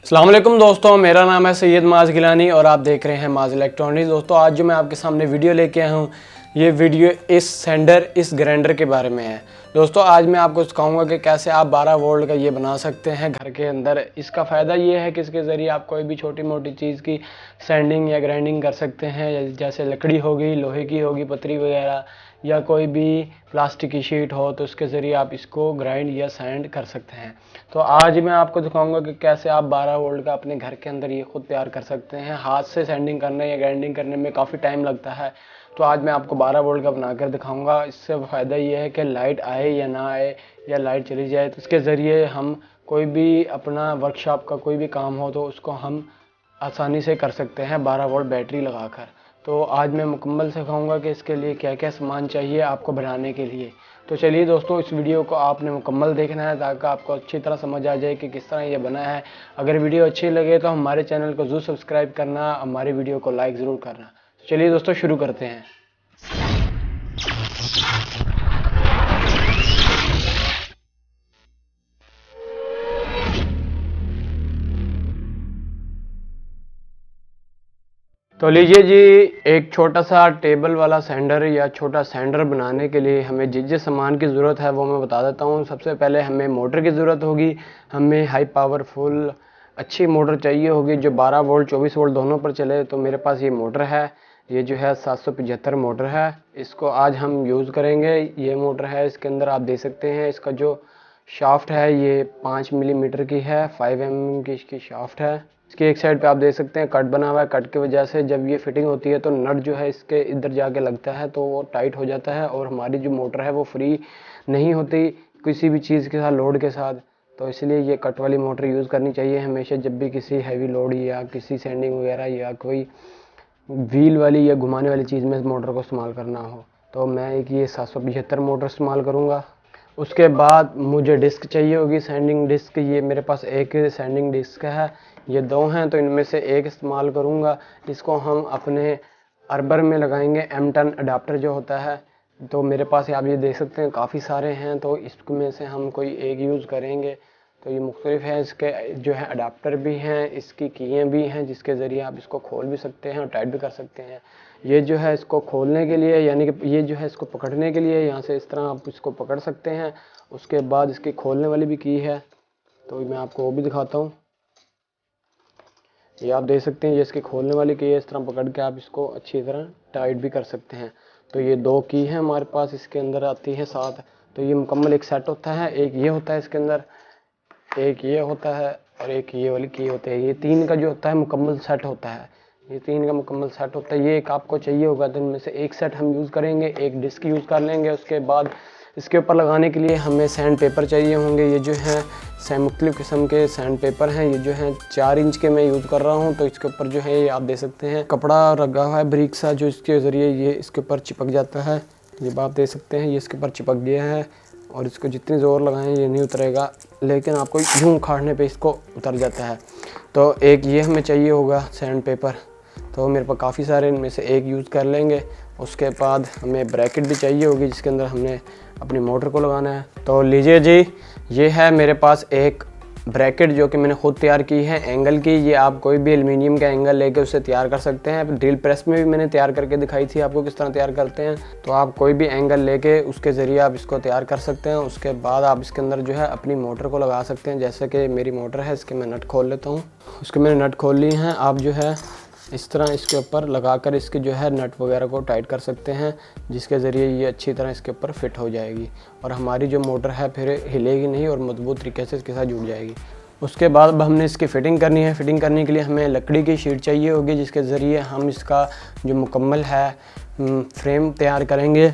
अस्सलाम वालेकुम दोस्तों, मेरा नाम है सैयद माज गिलानी और आप देख रहे हैं माज इलेक्ट्रॉनिक्स। दोस्तों आज जो मैं आपके सामने वीडियो लेके आया हूँ, ये वीडियो इस सेंडर इस ग्राइंडर के बारे में है। दोस्तों आज मैं आपको सिखाऊंगा कि कैसे आप 12 वोल्ट का ये बना सकते हैं घर के अंदर। इसका फ़ायदा ये है कि इसके ज़रिए आप कोई भी छोटी मोटी चीज़ की सैंडिंग या ग्राइंडिंग कर सकते हैं, जैसे लकड़ी होगी, लोहे की होगी, पतरी वगैरह, या कोई भी प्लास्टिक की शीट हो तो उसके ज़रिए आप इसको ग्राइंड या सैंड कर सकते हैं। तो आज मैं आपको दिखाऊंगा कि कैसे आप 12 वोल्ट का अपने घर के अंदर ये खुद तैयार कर सकते हैं। हाथ से सैंडिंग करने या ग्राइंडिंग करने में काफ़ी टाइम लगता है, तो आज मैं आपको 12 वोल्ट का बनाकर दिखाऊंगा। इससे फ़ायदा ये है कि लाइट आए या ना आए या लाइट चली जाए तो इसके ज़रिए हम कोई भी अपना वर्कशॉप का कोई भी काम हो तो उसको हम आसानी से कर सकते हैं 12 वोल्ट बैटरी लगाकर। तो आज मैं मुकम्मल सिखाऊंगा कि इसके लिए क्या क्या सामान चाहिए आपको बनाने के लिए। तो चलिए दोस्तों, इस वीडियो को आपने मुकम्मल देखना है ताकि आपको अच्छी तरह समझ आ जाए कि किस तरह ये बना है। अगर वीडियो अच्छी लगे तो हमारे चैनल को ज़रूर सब्सक्राइब करना, हमारी वीडियो को लाइक ज़रूर करना। तो चलिए दोस्तों शुरू करते हैं। तो लीजिए जी, एक छोटा सा टेबल वाला सैंडर या छोटा सैंडर बनाने के लिए हमें जिस जिस सामान की ज़रूरत है वो मैं बता देता हूँ। सबसे पहले हमें मोटर की ज़रूरत होगी। हमें हाई पावरफुल अच्छी मोटर चाहिए होगी जो 12 वोल्ट 24 वोल्ट दोनों पर चले। तो मेरे पास ये मोटर है, ये जो है 775 मोटर है। इसको आज हम यूज़ करेंगे। ये मोटर है, इसके अंदर आप देख सकते हैं इसका जो शाफ्ट है ये 5 मिलीमीटर की है, 5 mm की इसकी शाफ्ट है। इसकी एक साइड पे आप देख सकते हैं कट बना हुआ है। कट की वजह से जब ये फिटिंग होती है तो नट जो है इसके इधर जाके लगता है तो वो टाइट हो जाता है और हमारी जो मोटर है वो फ्री नहीं होती किसी भी चीज़ के साथ, लोड के साथ। तो इसलिए ये कट वाली मोटर यूज़ करनी चाहिए हमेशा जब भी किसी हैवी लोड या किसी सैंडिंग वगैरह या कोई व्हील वाली या घुमाने वाली चीज़ में इस मोटर को इस्तेमाल करना हो। तो मैं एक ये 775 मोटर इस्तेमाल करूँगा। उसके बाद मुझे डिस्क चाहिए होगी, सैंडिंग डिस्क। ये मेरे पास एक सैंडिंग डिस्क है, ये दो हैं तो इनमें से एक इस्तेमाल करूँगा। इसको हम अपने अर्बर में लगाएंगे, M10 अडाप्टर जो होता है। तो मेरे पास आप ये देख सकते हैं काफ़ी सारे हैं, तो इसमें से हम कोई एक यूज़ करेंगे। तो ये मुख्तलिफ है, इसके जो है अडाप्टर भी हैं, इसकी कीएँ भी हैं जिसके ज़रिए आप इसको खोल भी सकते हैं और टाइट भी कर सकते हैं। ये जो है इसको खोलने के लिए, यानी कि ये जो है इसको पकड़ने के लिए यहाँ से इस तरह आप इसको पकड़ सकते हैं। उसके बाद इसकी खोलने वाली भी की है, तो मैं आपको वो भी दिखाता हूँ। ये आप देख सकते हैं, ये इसकी खोलने वाली की है। इस तरह पकड़ के आप इसको अच्छी तरह टाइट भी कर सकते हैं। तो ये दो की है हमारे पास, इसके अंदर आती है 7। तो ये मुकम्मल एक सेट होता है। एक ये होता है इसके अंदर, एक ये होता है और एक ये वाली की होती है। ये 3 का जो होता है मुकम्मल सेट होता है। ये 3 का मुकम्मल सेट होता है। ये एक आपको चाहिए होगा तो इनमें से एक सेट हम यूज़ करेंगे, एक डिस्क यूज़ कर लेंगे। उसके बाद इसके ऊपर लगाने के लिए हमें सैंड पेपर चाहिए होंगे। ये जो है मुख्तलिफ़ किस्म के सैंड पेपर हैं। ये जो है 4 इंच के मैं यूज़ कर रहा हूँ। तो इसके ऊपर जो है ये आप देख सकते हैं कपड़ा लगा हुआ है बारीक सा, जो इसके ज़रिए ये इसके ऊपर चिपक जाता है। ये आप देख सकते हैं, ये इसके ऊपर चिपक गया है और इसको जितनी ज़ोर लगाएं ये नहीं उतरेगा, लेकिन आपको यूँ उखाड़ने पे इसको उतर जाता है। तो एक ये हमें चाहिए होगा सैंड पेपर। तो मेरे पास काफ़ी सारे, इनमें से एक यूज़ कर लेंगे। उसके बाद हमें ब्रैकेट भी चाहिए होगी जिसके अंदर हमने अपनी मोटर को लगाना है। तो लीजिए जी, ये है मेरे पास एक ब्रैकेट जो कि मैंने ख़ुद तैयार की है एंगल की। ये आप कोई भी एल्युमिनियम का एंगल लेके उससे तैयार कर सकते हैं। ड्रिल प्रेस में भी मैंने तैयार करके दिखाई थी आपको किस तरह तैयार करते हैं। तो आप कोई भी एंगल लेके उसके ज़रिए आप इसको तैयार कर सकते हैं। उसके बाद आप इसके अंदर जो है अपनी मोटर को लगा सकते हैं। जैसे कि मेरी मोटर है, इसके मैं नट खोल लेता हूँ। उसके मैंने नट खोल ली हैं। आप जो है इस तरह इसके ऊपर लगाकर इसके जो है नट वगैरह को टाइट कर सकते हैं, जिसके ज़रिए ये अच्छी तरह इसके ऊपर फिट हो जाएगी और हमारी जो मोटर है फिर हिलेगी नहीं और मजबूत तरीके से इसके साथ जुड़ जाएगी। उसके बाद अब हमने इसकी फ़िटिंग करनी है। फ़िटिंग करने के लिए हमें लकड़ी की शीट चाहिए होगी जिसके ज़रिए हम इसका जो मुकम्मल है फ्रेम तैयार करेंगे।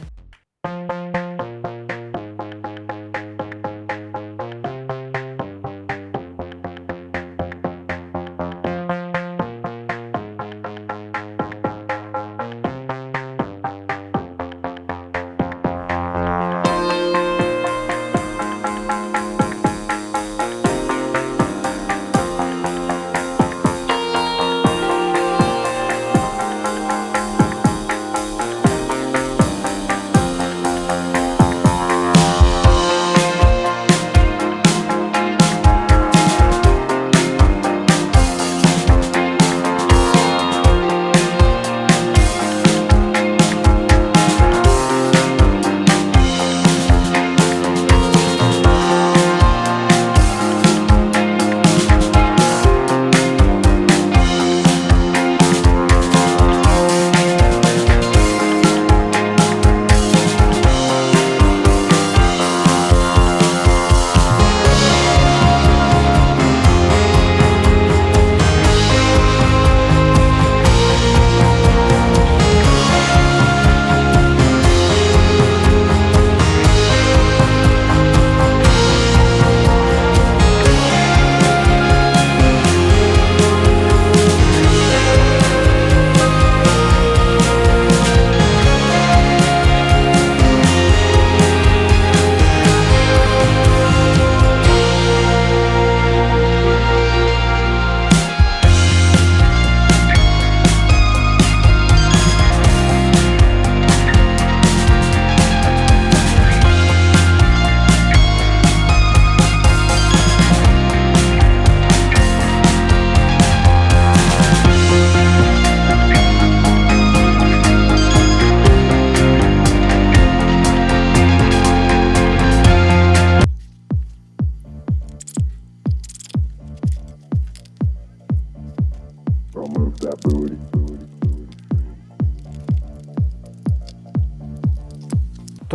तो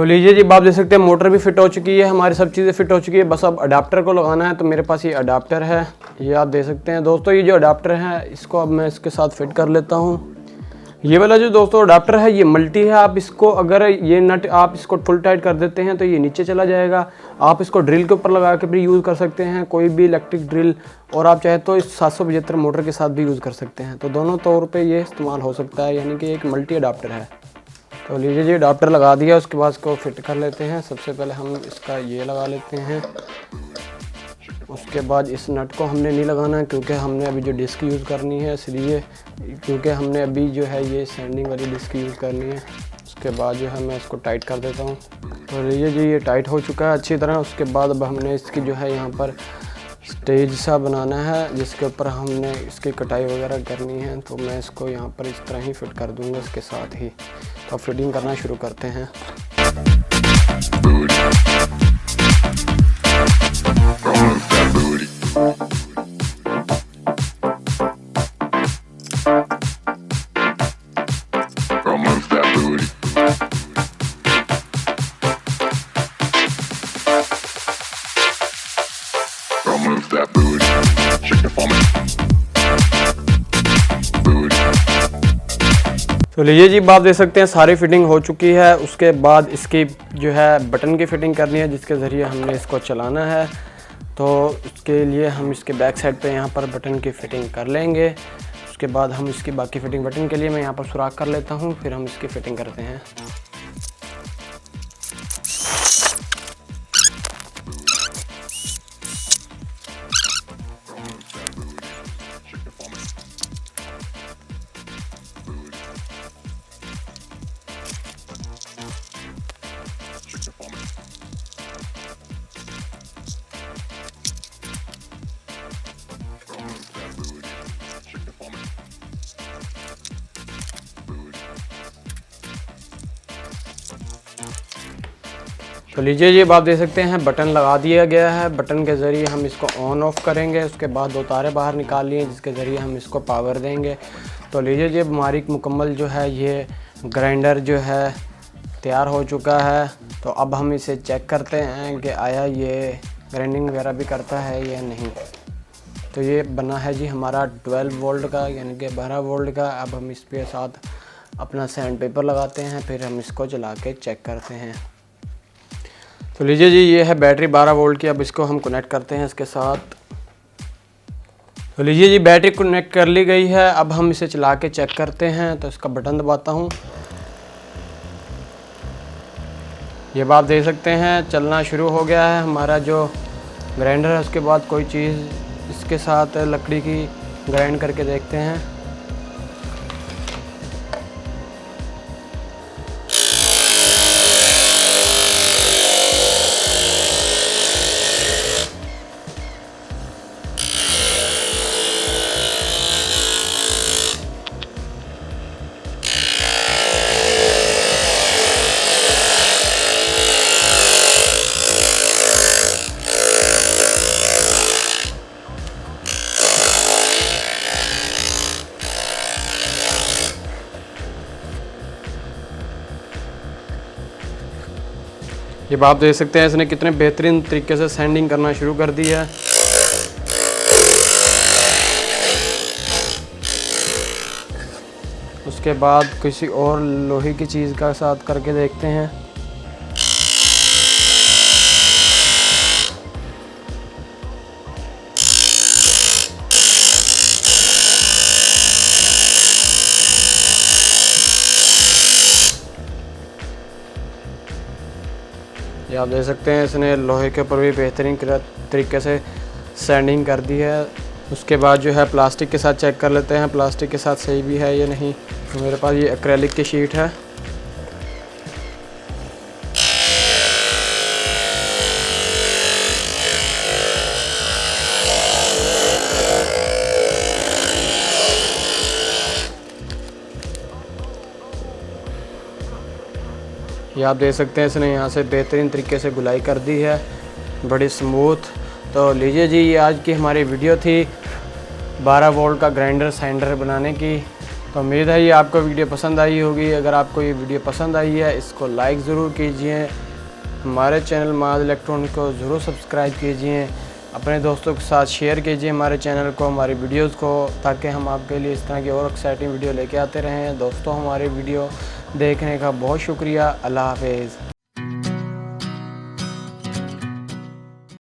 लीजिए जी, आप देख सकते हैं मोटर भी फिट हो चुकी है, हमारी सब चीज़ें फिट हो चुकी है, बस अब अडाप्टर को लगाना है। तो मेरे पास ये अडाप्टर है, ये आप देख सकते हैं दोस्तों। ये जो अडाप्टर है इसको अब मैं इसके साथ फिट कर लेता हूँ। ये वाला जो दोस्तों अडाप्टर है ये मल्टी है। आप इसको अगर ये नट आप इसको फुल टाइट कर देते हैं तो ये नीचे चला जाएगा। आप इसको ड्रिल के ऊपर लगा के भी यूज़ कर सकते हैं, कोई भी इलेक्ट्रिक ड्रिल, और आप चाहे तो इस 775 मोटर के साथ भी यूज़ कर सकते हैं। तो दोनों तौर पे ये इस्तेमाल हो सकता है, यानी कि एक मल्टी अडाप्टर है। तो लीजिए जी, अडाप्टर लगा दिया, उसके बाद इसको फिट कर लेते हैं। सबसे पहले हम इसका ये लगा लेते हैं। उसके बाद इस नट को हमने नहीं लगाना है क्योंकि हमने अभी जो डिस्क यूज़ करनी है, इसलिए क्योंकि हमने अभी जो है ये सैंडिंग वाली डिस्क यूज़ करनी है। उसके बाद जो है मैं इसको टाइट कर देता हूँ। तो लीजिए जी, ये टाइट हो चुका है अच्छी तरह। उसके बाद अब हमने इसकी जो है यहाँ पर स्टेज सा बनाना है जिसके ऊपर हमने इसकी कटाई वगैरह करनी है। तो मैं इसको यहाँ पर इस तरह ही फिट कर दूँगा इसके साथ ही। तो फिटिंग करना शुरू करते हैं। तो लीजिए जी, आप देख सकते हैं सारी फिटिंग हो चुकी है। उसके बाद इसकी जो है बटन की फिटिंग करनी है जिसके ज़रिए हमने इसको चलाना है। तो उसके लिए हम इसके बैक साइड पे यहाँ पर बटन की फिटिंग कर लेंगे। उसके बाद हम इसकी बाकी फिटिंग, बटन के लिए मैं यहाँ पर सुराख कर लेता हूँ, फिर हम इसकी फिटिंग करते हैं। तो लीजिए जी, आप देख सकते हैं बटन लगा दिया गया है। बटन के ज़रिए हम इसको ऑन ऑफ करेंगे। उसके बाद दो तारे बाहर निकाल लिए जिसके ज़रिए हम इसको पावर देंगे। तो लीजिए जी, हमारी मुकम्मल जो है ये ग्राइंडर जो है तैयार हो चुका है। तो अब हम इसे चेक करते हैं कि आया ये ग्राइंडिंग वगैरह भी करता है या नहीं। तो ये बना है जी हमारा 12 वोल्ट का, यानी कि 12 वोल्ट का। अब हम इस पे साथ अपना सैंड पेपर लगाते हैं, फिर हम इसको चला के चेक करते हैं। तो लीजिए जी, ये है बैटरी 12 वोल्ट की। अब इसको हम कनेक्ट करते हैं इसके साथ। तो लीजिए जी, बैटरी कनेक्ट कर ली गई है। अब हम इसे चला के चेक करते हैं। तो इसका बटन दबाता हूँ, ये आप देख सकते हैं चलना शुरू हो गया है हमारा जो ग्राइंडर है। उसके बाद कोई चीज़ इसके साथ लकड़ी की ग्राइंड करके देखते हैं। ये आप देख सकते हैं इसने कितने बेहतरीन तरीके से सैंडिंग करना शुरू कर दी है। उसके बाद किसी और लोहे की चीज़ का साथ करके देखते हैं। ये आप देख सकते हैं इसने लोहे के ऊपर भी बेहतरीन तरीके से सैंडिंग कर दी है। उसके बाद जो है प्लास्टिक के साथ चेक कर लेते हैं प्लास्टिक के साथ सही भी है या नहीं। तो मेरे पास ये एक्रेलिक की शीट है। ये आप देख सकते हैं इसने यहाँ से बेहतरीन तरीके से गुलाई कर दी है, बड़ी स्मूथ। तो लीजिए जी, ये आज की हमारी वीडियो थी। 12 वोल्ट का ग्राइंडर साइंडर बनाने की। तो उम्मीद है ये आपको वीडियो पसंद आई होगी। अगर आपको ये वीडियो पसंद आई है इसको लाइक ज़रूर कीजिए, हमारे चैनल माज इलेक्ट्रॉनिक को ज़रूर सब्सक्राइब कीजिए, अपने दोस्तों के साथ शेयर कीजिए हमारे चैनल को, हमारी वीडियोस को, ताकि हम आपके लिए इस तरह की और एक्साइटिंग वीडियो लेके आते रहें। दोस्तों हमारे वीडियो देखने का बहुत शुक्रिया। अल्लाह हाफिज़।